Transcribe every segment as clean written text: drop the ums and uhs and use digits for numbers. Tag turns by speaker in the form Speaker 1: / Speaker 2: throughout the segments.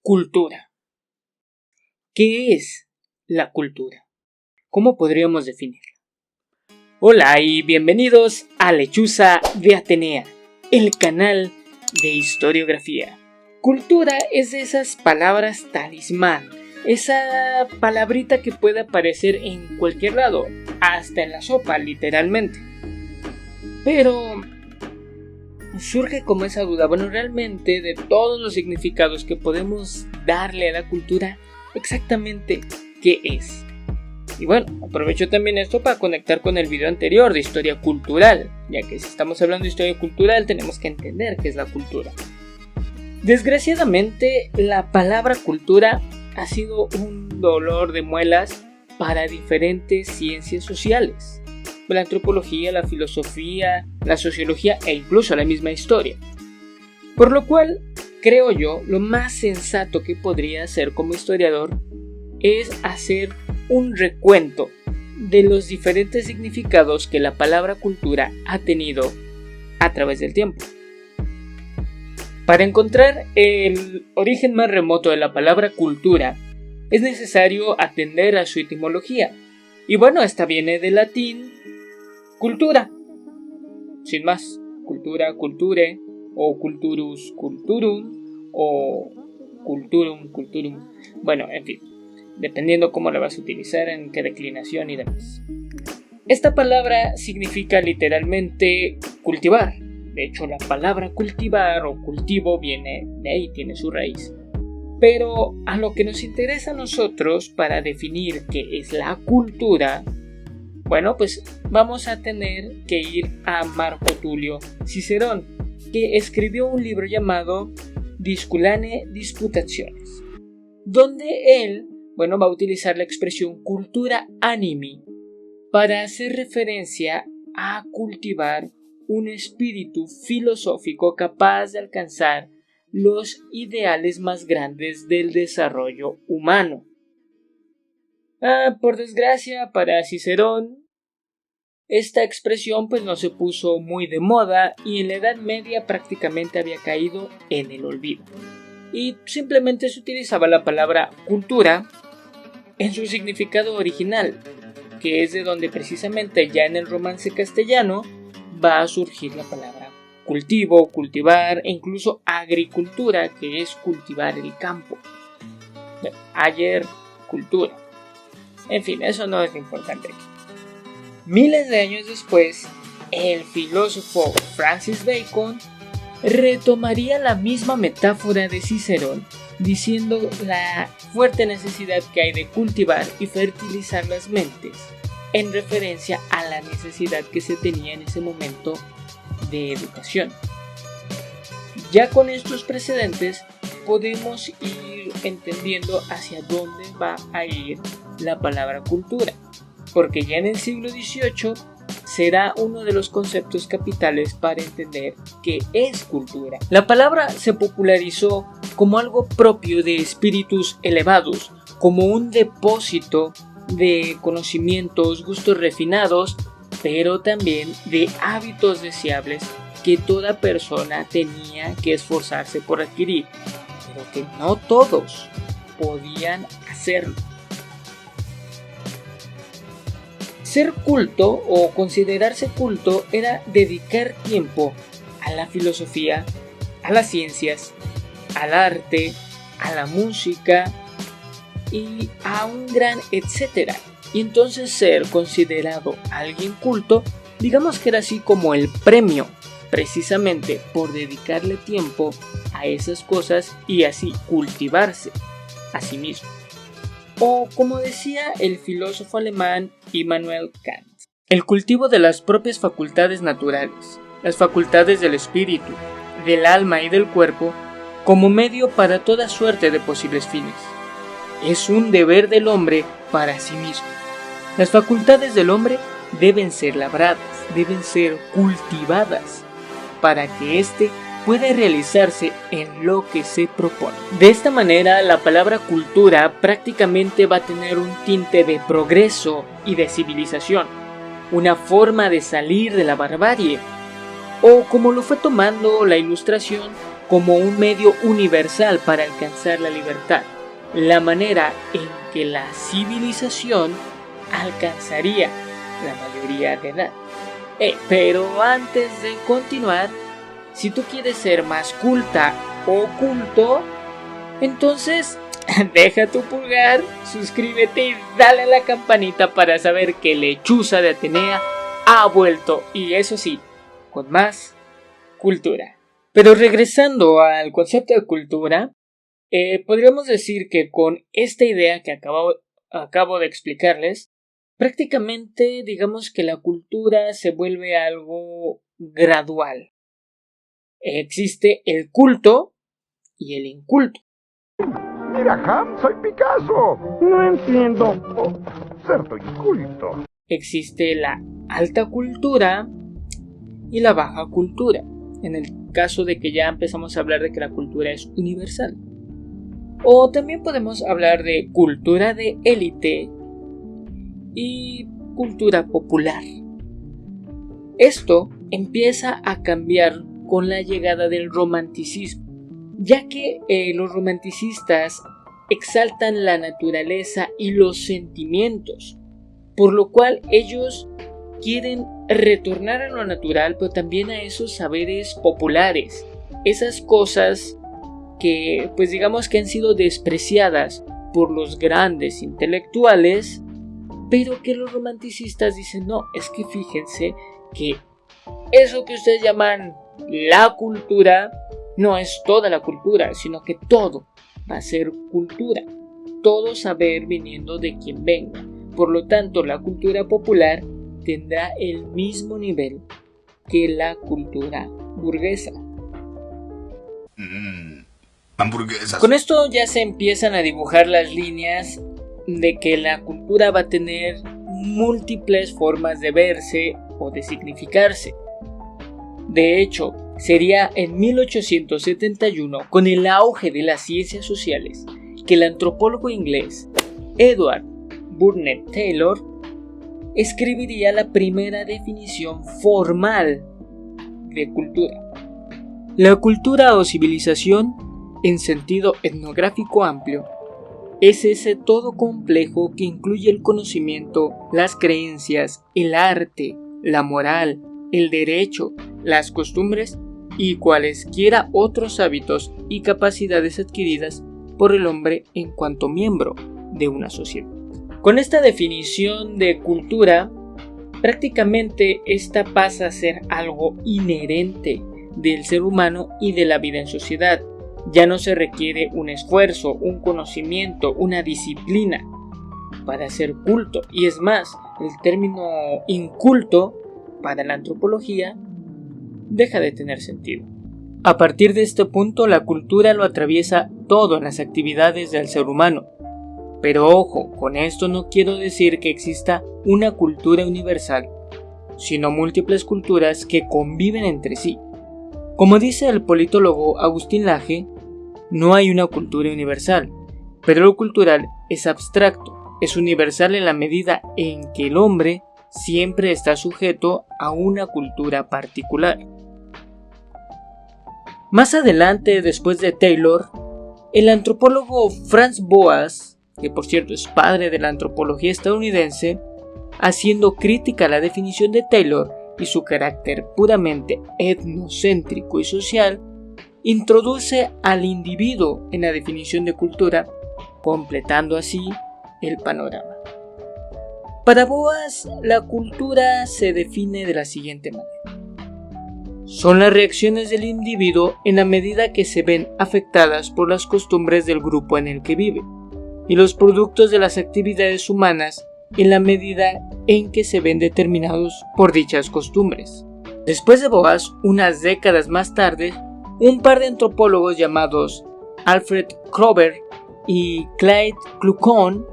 Speaker 1: Cultura. ¿Qué es la cultura? ¿Cómo podríamos definirla? Hola y bienvenidos a Lechuza de Atenea, el canal de historiografía. Cultura es de esas palabras talismán, esa palabrita que puede aparecer en cualquier lado, hasta en la sopa, literalmente. Pero surge como esa duda, realmente de todos los significados que podemos darle a la cultura, exactamente qué es. Y aprovecho también esto para conectar con el video anterior de historia cultural, ya que si estamos hablando de historia cultural tenemos que entender qué es la cultura. Desgraciadamente, la palabra cultura ha sido un dolor de muelas para diferentes ciencias sociales. La antropología, la filosofía, la sociología e incluso la misma historia. Por lo cual, creo yo, lo más sensato que podría hacer como historiador es hacer un recuento de los diferentes significados que la palabra cultura ha tenido a través del tiempo. Para encontrar el origen más remoto de la palabra cultura, es necesario atender a su etimología. Y esta viene del latín cultura, sin más, cultura, culture, o culturus, culturum, o culturum, culturum, en fin, dependiendo cómo la vas a utilizar, en qué declinación y demás. Esta palabra significa literalmente cultivar. De hecho, la palabra cultivar o cultivo viene de ahí, tiene su raíz. Pero a lo que nos interesa a nosotros para definir qué es la cultura, vamos a tener que ir a Marco Tulio Cicerón, que escribió un libro llamado Disculane Disputationes, donde él, va a utilizar la expresión cultura animi para hacer referencia a cultivar un espíritu filosófico capaz de alcanzar los ideales más grandes del desarrollo humano. Por desgracia para Cicerón, esta expresión no se puso muy de moda y en la Edad Media prácticamente había caído en el olvido. Y simplemente se utilizaba la palabra cultura en su significado original, que es de donde precisamente ya en el romance castellano va a surgir la palabra cultivo, cultivar e incluso agricultura, que es cultivar el campo. Ayer, cultura. En fin, eso no es lo importante aquí. Miles de años después, el filósofo Francis Bacon retomaría la misma metáfora de Cicerón, diciendo la fuerte necesidad que hay de cultivar y fertilizar las mentes, en referencia a la necesidad que se tenía en ese momento de educación. Ya con estos precedentes podemos ir entendiendo hacia dónde va a ir la palabra cultura, porque ya en el siglo XVIII será uno de los conceptos capitales para entender qué es cultura. La palabra se popularizó como algo propio de espíritus elevados, como un depósito de conocimientos, gustos refinados, pero también de hábitos deseables que toda persona tenía que esforzarse por adquirir, pero que no todos podían hacerlo. Ser culto o considerarse culto era dedicar tiempo a la filosofía, a las ciencias, al arte, a la música y a un gran etcétera. Y entonces ser considerado alguien culto, digamos que era así como el premio, precisamente por dedicarle tiempo a esas cosas y así cultivarse a sí mismo. O como decía el filósofo alemán Immanuel Kant, el cultivo de las propias facultades naturales, las facultades del espíritu, del alma y del cuerpo, como medio para toda suerte de posibles fines. Es un deber del hombre para sí mismo. Las facultades del hombre deben ser labradas, deben ser cultivadas, para que éste pueda realizarse en lo que se propone. De esta manera, la palabra cultura prácticamente va a tener un tinte de progreso y de civilización, una forma de salir de la barbarie, o como lo fue tomando la Ilustración, como un medio universal para alcanzar la libertad, la manera en que la civilización alcanzaría la mayoría de edad. Pero antes de continuar, si tú quieres ser más culta o culto, entonces deja tu pulgar, suscríbete y dale a la campanita para saber que Lechuza de Atenea ha vuelto, y eso sí, con más cultura. Pero regresando al concepto de cultura, podríamos decir que con esta idea que acabo de explicarles, prácticamente digamos que la cultura se vuelve algo gradual. Existe el culto y el inculto.
Speaker 2: Mira, Ham, soy Picasso. No entiendo. Cierto inculto.
Speaker 1: Existe la alta cultura y la baja cultura, en el caso de que ya empezamos a hablar de que la cultura es universal. O también podemos hablar de cultura de élite y cultura popular. Esto empieza a cambiar con la llegada del romanticismo, ya que los romanticistas exaltan la naturaleza y los sentimientos, por lo cual ellos quieren retornar a lo natural, pero también a esos saberes populares, esas cosas que pues digamos que han sido despreciadas por los grandes intelectuales, pero que los romanticistas dicen no, es que fíjense que eso que ustedes llaman la cultura no es toda la cultura, sino que todo va a ser cultura, todo saber viniendo de quien venga. Por lo tanto, la cultura popular tendrá el mismo nivel que la cultura burguesa.
Speaker 2: Hamburguesas.
Speaker 1: Con esto ya se empiezan a dibujar las líneas de que la cultura va a tener múltiples formas de verse o de significarse. De hecho, sería en 1871, con el auge de las ciencias sociales, que el antropólogo inglés Edward Burnett Taylor escribiría la primera definición formal de cultura. La cultura o civilización, en sentido etnográfico amplio, es ese todo complejo que incluye el conocimiento, las creencias, el arte, la moral, el derecho, las costumbres y cualesquiera otros hábitos y capacidades adquiridas por el hombre en cuanto miembro de una sociedad. Con esta definición de cultura, prácticamente esta pasa a ser algo inherente del ser humano y de la vida en sociedad. Ya no se requiere un esfuerzo, un conocimiento, una disciplina para ser culto. Y es más, el término inculto para la antropología deja de tener sentido. A partir de este punto, la cultura lo atraviesa todo en las actividades del ser humano. Pero ojo, con esto no quiero decir que exista una cultura universal, sino múltiples culturas que conviven entre sí. Como dice el politólogo Agustín Laje, no hay una cultura universal, pero lo cultural es abstracto, es universal en la medida en que el hombre siempre está sujeto a una cultura particular. Más adelante, después de Taylor, el antropólogo Franz Boas, que por cierto es padre de la antropología estadounidense, haciendo crítica a la definición de Taylor y su carácter puramente etnocéntrico y social, introduce al individuo en la definición de cultura, completando así el panorama. Para Boas, la cultura se define de la siguiente manera. Son las reacciones del individuo en la medida que se ven afectadas por las costumbres del grupo en el que vive, y los productos de las actividades humanas en la medida en que se ven determinados por dichas costumbres. Después de Boas, unas décadas más tarde, un par de antropólogos llamados Alfred Kroeber y Clyde Kluckhohn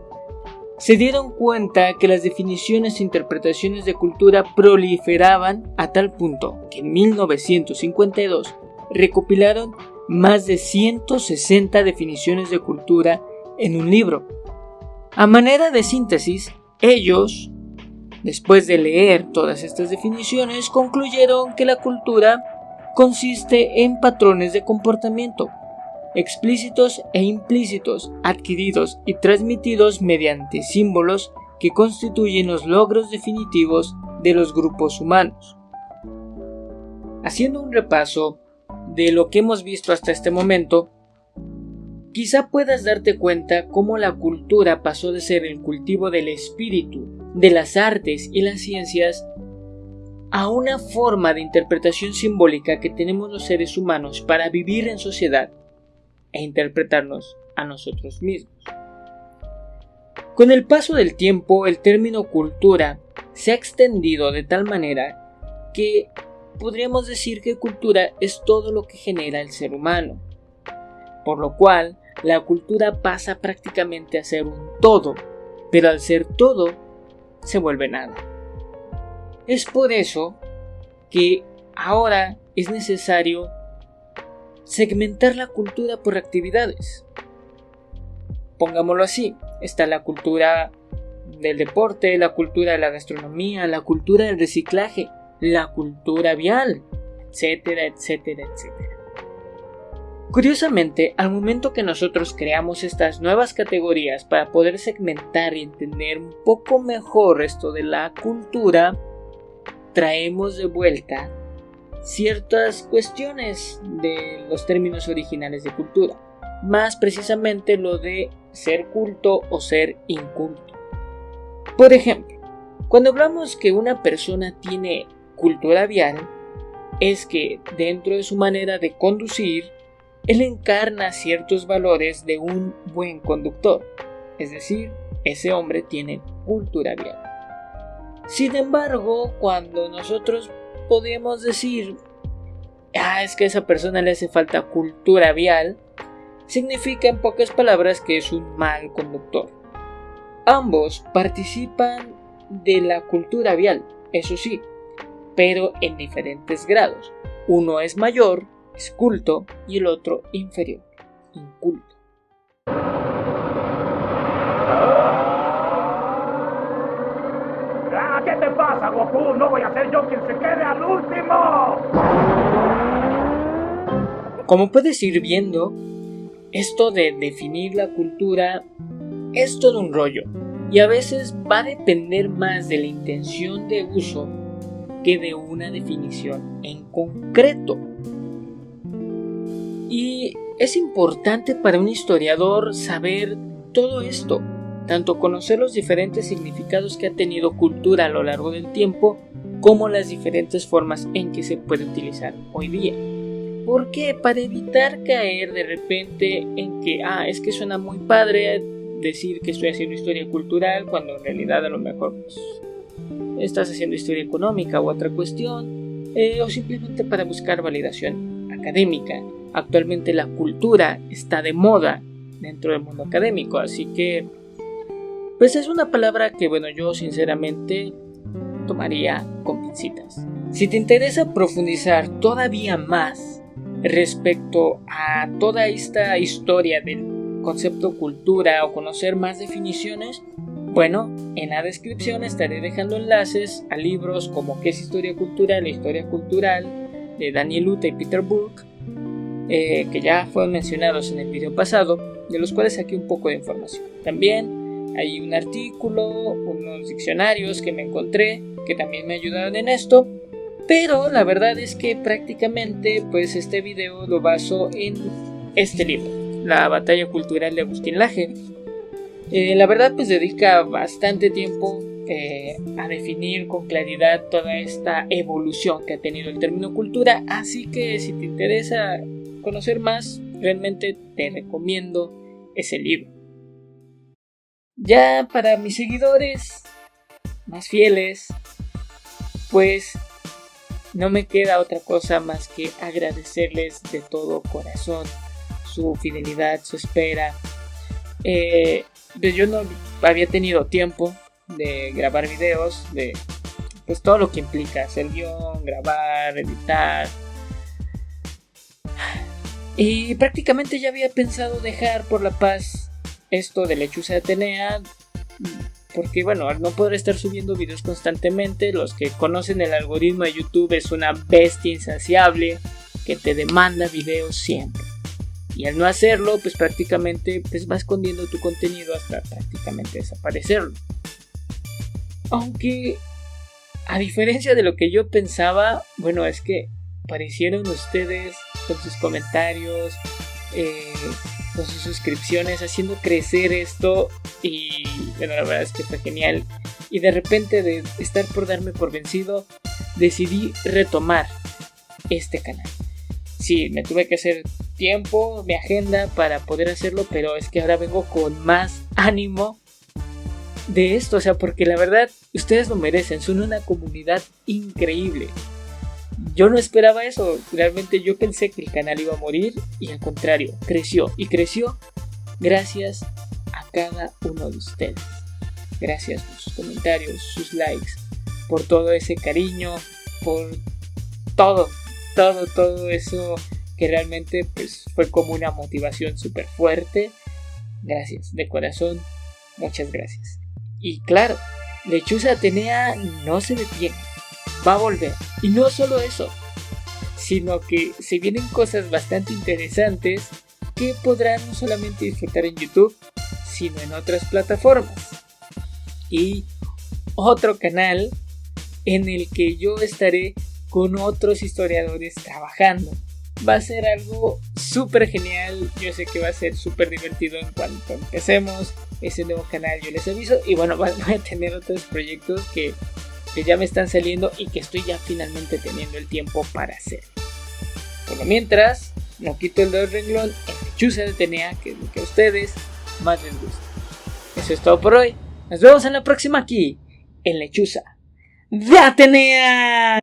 Speaker 1: se dieron cuenta que las definiciones e interpretaciones de cultura proliferaban a tal punto que en 1952 recopilaron más de 160 definiciones de cultura en un libro. A manera de síntesis, ellos, después de leer todas estas definiciones, concluyeron que la cultura consiste en patrones de comportamiento, explícitos e implícitos, adquiridos y transmitidos mediante símbolos que constituyen los logros definitivos de los grupos humanos. Haciendo un repaso de lo que hemos visto hasta este momento, quizá puedas darte cuenta cómo la cultura pasó de ser el cultivo del espíritu, de las artes y las ciencias, a una forma de interpretación simbólica que tenemos los seres humanos para vivir en sociedad e interpretarnos a nosotros mismos. Con el paso del tiempo, el término cultura se ha extendido de tal manera que podríamos decir que cultura es todo lo que genera el ser humano, por lo cual la cultura pasa prácticamente a ser un todo, pero al ser todo se vuelve nada. Es por eso que ahora es necesario segmentar la cultura por actividades. Pongámoslo así, está la cultura del deporte, la cultura de la gastronomía, la cultura del reciclaje, la cultura vial, etcétera, etcétera, etcétera. Curiosamente, al momento que nosotros creamos estas nuevas categorías para poder segmentar y entender un poco mejor esto de la cultura, traemos de vuelta ciertas cuestiones de los términos originales de cultura, más precisamente lo de ser culto o ser inculto. Por ejemplo, cuando hablamos que una persona tiene cultura vial, es que dentro de su manera de conducir, él encarna ciertos valores de un buen conductor, es decir, ese hombre tiene cultura vial. Sin embargo, cuando nosotros podemos decir, es que a esa persona le hace falta cultura vial, significa en pocas palabras que es un mal conductor. Ambos participan de la cultura vial, eso sí, pero en diferentes grados. Uno es mayor, es culto, y el otro inferior, inculto.
Speaker 2: ¿Qué te pasa, Goku? No voy a ser yo quien se quede al último.
Speaker 1: Como puedes ir viendo, esto de definir la cultura es todo un rollo, y a veces va a depender más de la intención de uso que de una definición en concreto. Y es importante para un historiador saber todo esto, tanto conocer los diferentes significados que ha tenido cultura a lo largo del tiempo, como las diferentes formas en que se puede utilizar hoy día. ¿Por qué? Para evitar caer de repente en que, es que suena muy padre decir que estoy haciendo historia cultural, cuando en realidad a lo mejor estás haciendo historia económica u otra cuestión, o simplemente para buscar validación académica. Actualmente la cultura está de moda dentro del mundo académico, así que pues es una palabra que yo sinceramente tomaría con pincitas. Si te interesa profundizar todavía más respecto a toda esta historia del concepto cultura o conocer más definiciones, en la descripción estaré dejando enlaces a libros como ¿Qué es historia cultural? La historia cultural de Daniel Uta y Peter Burke, que ya fueron mencionados en el video pasado, de los cuales saqué un poco de información. También hay un artículo, unos diccionarios que me encontré que también me ayudaron en esto, pero la verdad es que prácticamente este video lo baso en este libro, La batalla cultural de Agustín Laje. La verdad dedica bastante tiempo a definir con claridad toda esta evolución que ha tenido el término cultura, así que si te interesa conocer más, realmente te recomiendo ese libro. Ya para mis seguidores más fieles, no me queda otra cosa más que agradecerles de todo corazón su fidelidad, su espera. Yo no había tenido tiempo de grabar videos, de todo lo que implica hacer guión, grabar, editar. Y prácticamente ya había pensado dejar por la paz esto de Lechuza de Atenea, porque al no poder estar subiendo videos constantemente, los que conocen el algoritmo de YouTube es una bestia insaciable, que te demanda videos siempre. Y al no hacerlo, pues prácticamente va escondiendo tu contenido hasta prácticamente desaparecerlo. Aunque, a diferencia de lo que yo pensaba, bueno, es que aparecieron ustedes con sus comentarios, con sus suscripciones, haciendo crecer esto. Y bueno, la verdad es que fue genial. Y de repente, de estar por darme por vencido, decidí retomar este canal. Sí, me tuve que hacer tiempo, mi agenda para poder hacerlo, pero es que ahora vengo con más ánimo de esto, o sea, porque la verdad, ustedes lo merecen, son una comunidad increíble. Yo no esperaba eso, realmente yo pensé que el canal iba a morir y al contrario, creció y creció gracias a cada uno de ustedes. Gracias por sus comentarios, sus likes, por todo ese cariño, por todo eso que realmente pues fue como una motivación súper fuerte. Gracias, de corazón, muchas gracias. Y claro, Lechuza Atenea no se detiene, va a volver. Y no solo eso, sino que se vienen cosas bastante interesantes que podrán no solamente disfrutar en YouTube, sino en otras plataformas. Y otro canal en el que yo estaré con otros historiadores trabajando. Va a ser algo súper genial. Yo sé que va a ser súper divertido en cuanto empecemos ese nuevo canal. Yo les aviso. Y bueno, voy a tener otros proyectos que ya me están saliendo y que estoy ya finalmente teniendo el tiempo para hacer. Por lo mientras, no quito el dedo del renglón en Lechuza Atenea, que es lo que a ustedes más les gusta. Eso es todo por hoy. Nos vemos en la próxima aquí, en Lechuza Atenea.